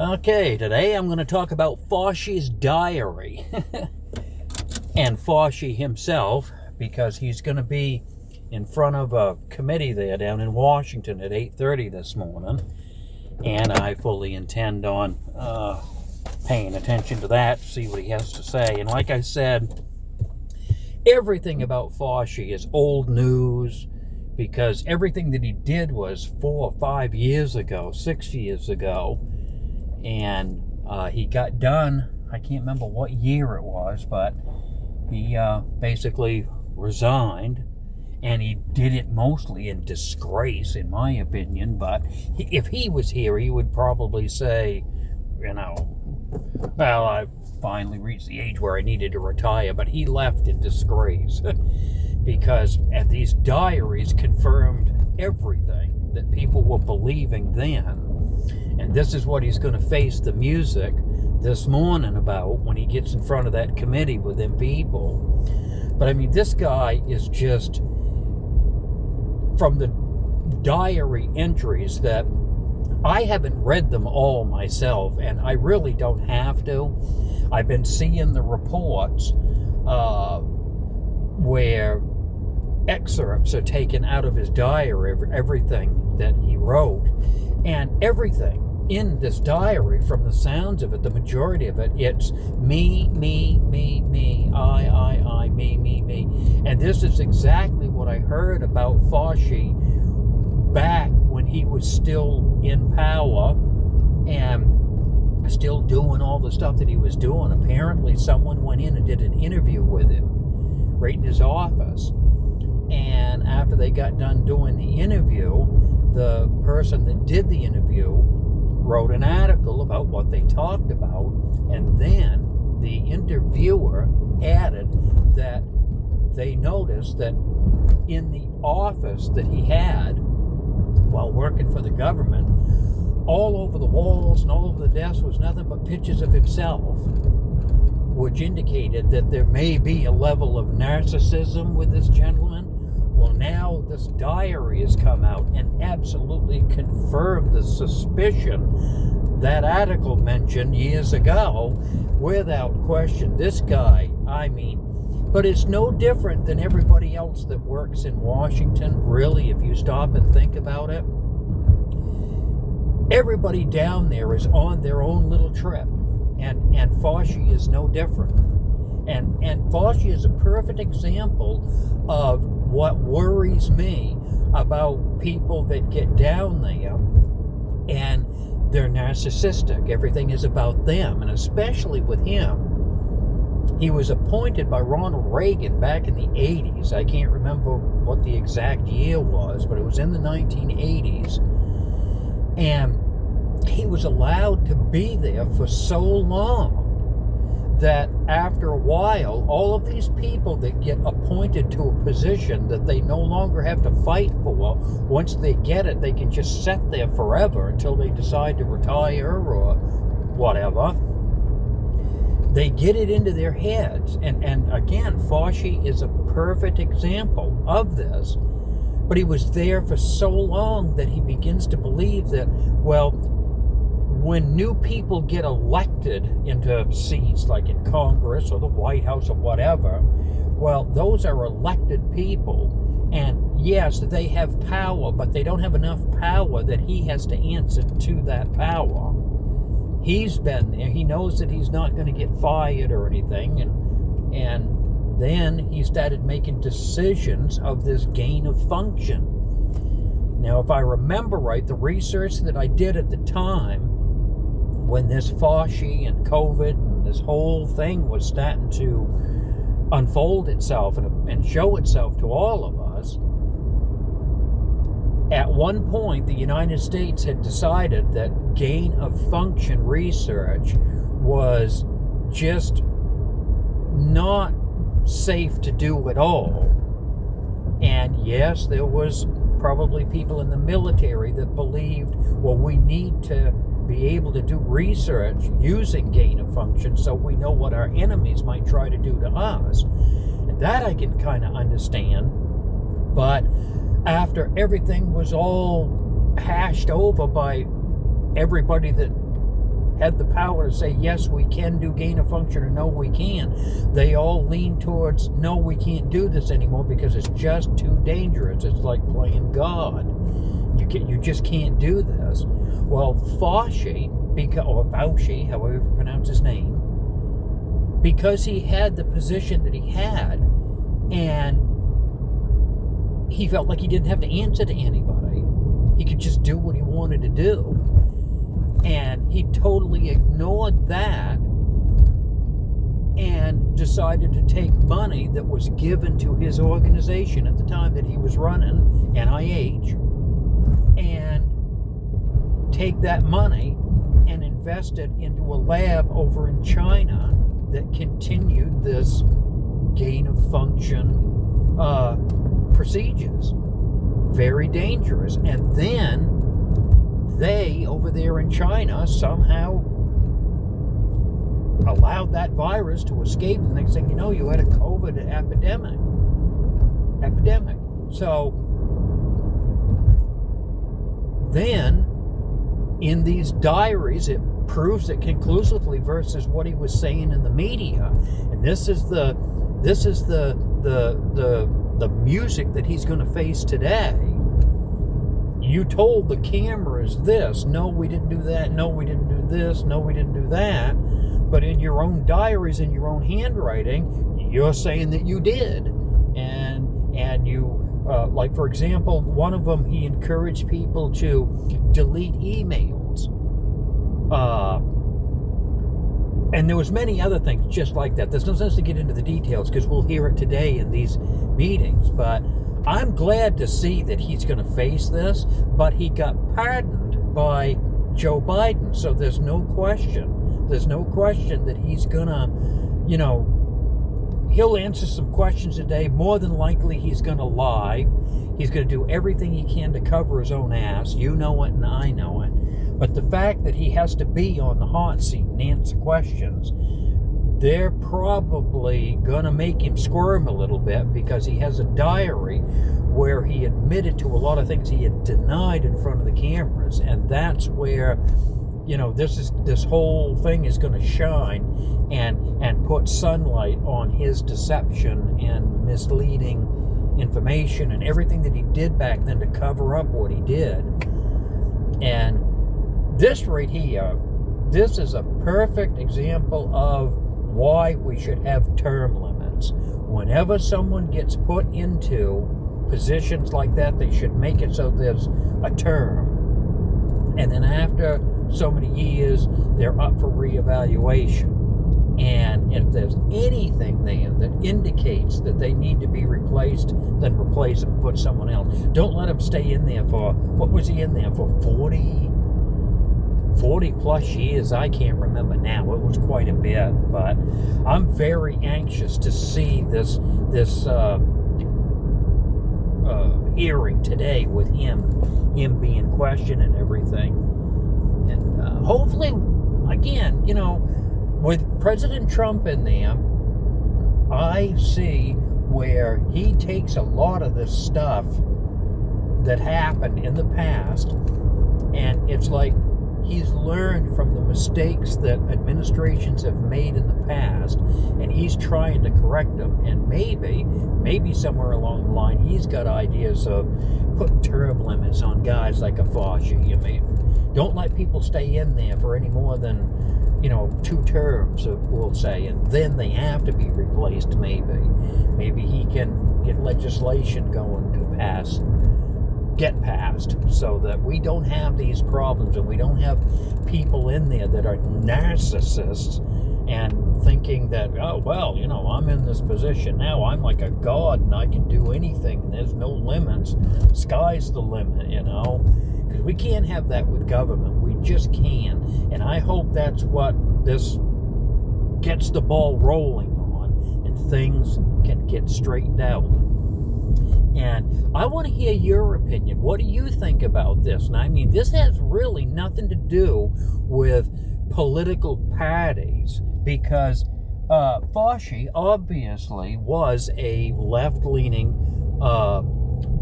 Okay, today I'm going to talk about Fauci's diary and Fauci himself, because he's going to be in front of a committee there down in Washington at 8:30 this morning, and I fully intend on paying attention to that, see what he has to say. And like I said, everything about Fauci is old news, because everything that he did was 4 or 5 years ago, 6 years ago. And he got done, I can't remember what year it was, but he basically resigned, and he did it mostly in disgrace, in my opinion. But if he was here, he would probably say, well, I finally reached the age where I needed to retire. But he left in disgrace because these diaries confirmed everything that people were believing then. And this is what he's going to face the music this morning about when he gets in front of that committee with them people. But I mean, this guy is just, from the diary entries that I haven't read them all myself, and I really don't have to. I've been seeing the reports where excerpts are taken out of his diary, everything that he wrote, and everything in this diary, from the sounds of it, the majority of it, it's me, I, me. And this is exactly what I heard about Fauci back when he was still in power and still doing all the stuff that he was doing. Apparently someone went in and did an interview with him right in his office. And after they got done doing the interview, the person that did the interview wrote an article about what they talked about, and then the interviewer added that they noticed that in the office that he had while working for the government, all over the walls and all over the desks was nothing but pictures of himself, which indicated that there may be a level of narcissism with this gentleman. Well, now this diary has come out and absolutely confirmed the suspicion that article mentioned years ago, without question. This guy, but it's no different than everybody else that works in Washington, really, if you stop and think about it. Everybody down there is on their own little trip, and Fauci is no different. And Fauci is a perfect example of what worries me about people that get down there and they're narcissistic. Everything is about them, and especially with him. He was appointed by Ronald Reagan back in the 80s. I can't remember what the exact year was, but it was in the 1980s. And he was allowed to be there for so long that after a while, all of these people that get appointed to a position that they no longer have to fight for, once they get it, they can just sit there forever until they decide to retire or whatever. They get it into their heads. And again, Fauci is a perfect example of this. But he was there for so long that he begins to believe that, well, when new people get elected into seats like in Congress or the White House or whatever, well, those are elected people. And yes, they have power, but they don't have enough power that he has to answer to that power. He's been there. He knows that he's not going to get fired or anything. And then he started making decisions of this gain of function. Now, if I remember right, the research that I did at the time, when this Fauci and COVID and this whole thing was starting to unfold itself and show itself to all of us, at one point the United States had decided that gain of function research was just not safe to do at all. And yes, there was probably people in the military that believed, well, we need to be able to do research using gain of function so we know what our enemies might try to do to us. And that I can kind of understand. But after everything was all hashed over by everybody that had the power to say, yes, we can do gain of function, or no, we can't. They all lean towards, no, we can't do this anymore because it's just too dangerous. It's like playing God. You just can't do this. Well, Fauci, or Fauci, however you pronounce his name, because he had the position that he had, and he felt like he didn't have to answer to anybody. He could just do what he wanted to do. And he totally ignored that and decided to take money that was given to his organization at the time that he was running, NIH, and take that money and invest it into a lab over in China that continued this gain of function procedures. Very dangerous. And then they, over there in China, somehow allowed that virus to escape. The next thing you know, you had a COVID epidemic. So then, in these diaries, it proves it conclusively versus what he was saying in the media. And this is the music that he's going to face today. You told the cameras this. No, we didn't do that. No, we didn't do this. No, we didn't do that. But in your own diaries, in your own handwriting, you're saying that you did. And you, like, for example, one of them, he encouraged people to delete emails. And there was many other things just like that. There's no sense to get into the details because we'll hear it today in these meetings. But I'm glad to see that he's going to face this. But he got pardoned by Joe Biden. So there's no question. There's no question that he's going to, he'll answer some questions today. More than likely, he's going to lie. He's going to do everything he can to cover his own ass. You know it and I know it. But the fact that he has to be on the hot seat and answer questions, they're probably going to make him squirm a little bit because he has a diary where he admitted to a lot of things he had denied in front of the cameras. And that's where, this whole thing is going to shine and put sunlight on his deception and misleading information and everything that he did back then to cover up what he did. And this right here, this is a perfect example of why we should have term limits. Whenever someone gets put into positions like that, they should make it so there's a term. And then after so many years, they're up for reevaluation. And if there's anything there that indicates that they need to be replaced, then replace them, put someone else. Don't let them stay in there for, what was he in there for, 40 plus years? I can't remember now. It was quite a bit. But I'm very anxious to see this hearing today with him being questioned and everything. And hopefully, again, with President Trump in there, I see where he takes a lot of this stuff that happened in the past, and it's like he's learned from the mistakes that administrations have made in the past, and he's trying to correct them. And maybe somewhere along the line, he's got ideas of putting term limits on guys like a Fauci. Don't let people stay in there for any more than 2 terms, we'll say, and then they have to be replaced. Maybe he can get legislation going to get passed, so that we don't have these problems and we don't have people in there that are narcissists and thinking that, I'm in this position now, I'm like a god and I can do anything and there's no limits, sky's the limit, because we can't have that with government. We just can't. And I hope that's what this gets the ball rolling on, and things can get straightened out. And I want to hear your opinion. What do you think about this? And this has really nothing to do with political parties, because Fauci obviously was a left-leaning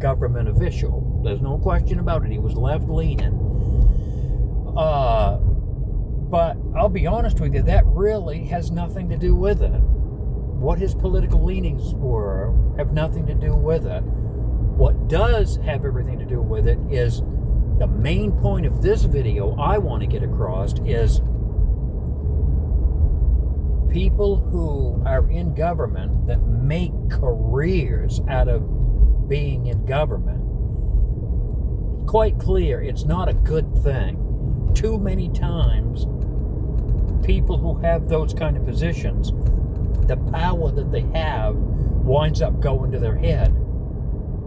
government official. There's no question about it. He was left-leaning. But I'll be honest with you, that really has nothing to do with it. What his political leanings were have nothing to do with it. What does have everything to do with it is the main point of this video I want to get across is people who are in government that make careers out of being in government. Quite clear, it's not a good thing. Too many times, people who have those kind of positions, the power that they have winds up going to their head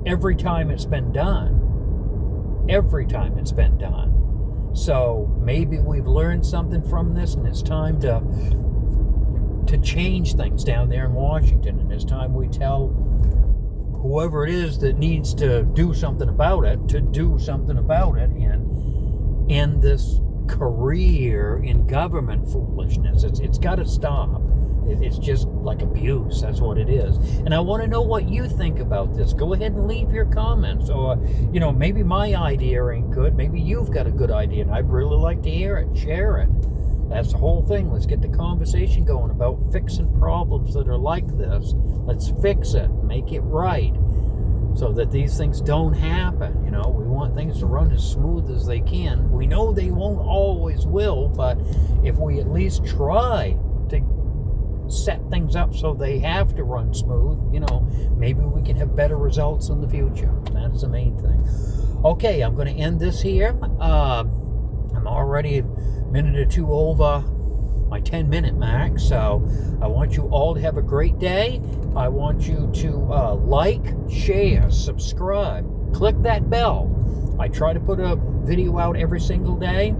every time it's been done. Every time it's been done. So maybe we've learned something from this, and it's time to change things down there in Washington, and it's time we tell whoever it is that needs to do something about it to do something about it and end this career in government foolishness. It's got to stop. It's just like abuse. That's what it is. And I want to know what you think about this. Go ahead and leave your comments. Or, maybe my idea ain't good. Maybe you've got a good idea, and I'd really like to hear it. Share it. That's the whole thing. Let's get the conversation going about fixing problems that are like this. Let's fix it. Make it right. So that these things don't happen. We want things to run as smooth as they can. We know they won't always will, but if we at least try to set things up so they have to run smooth, maybe we can have better results in the future. That's the main thing. Okay, I'm going to end this here. I'm already a minute or two over my 10-minute mark, so I want you all to have a great day. I want you to like, share, subscribe, click that bell. I try to put a video out every single day.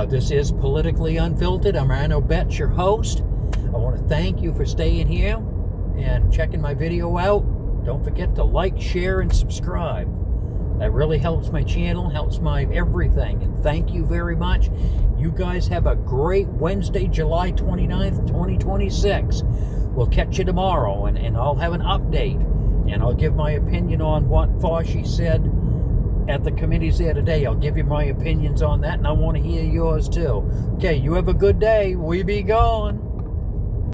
This is Politically Unfiltered. I'm Rano Betts, your host. I want to thank you for staying here and checking my video out. Don't forget to like, share, and subscribe. That really helps my channel, helps my everything. And thank you very much. You guys have a great Wednesday, July 29th, 2026. We'll catch you tomorrow, and I'll have an update. And I'll give my opinion on what Fauci said at the committees there today. I'll give you my opinions on that, and I want to hear yours too. Okay, you have a good day. We be gone.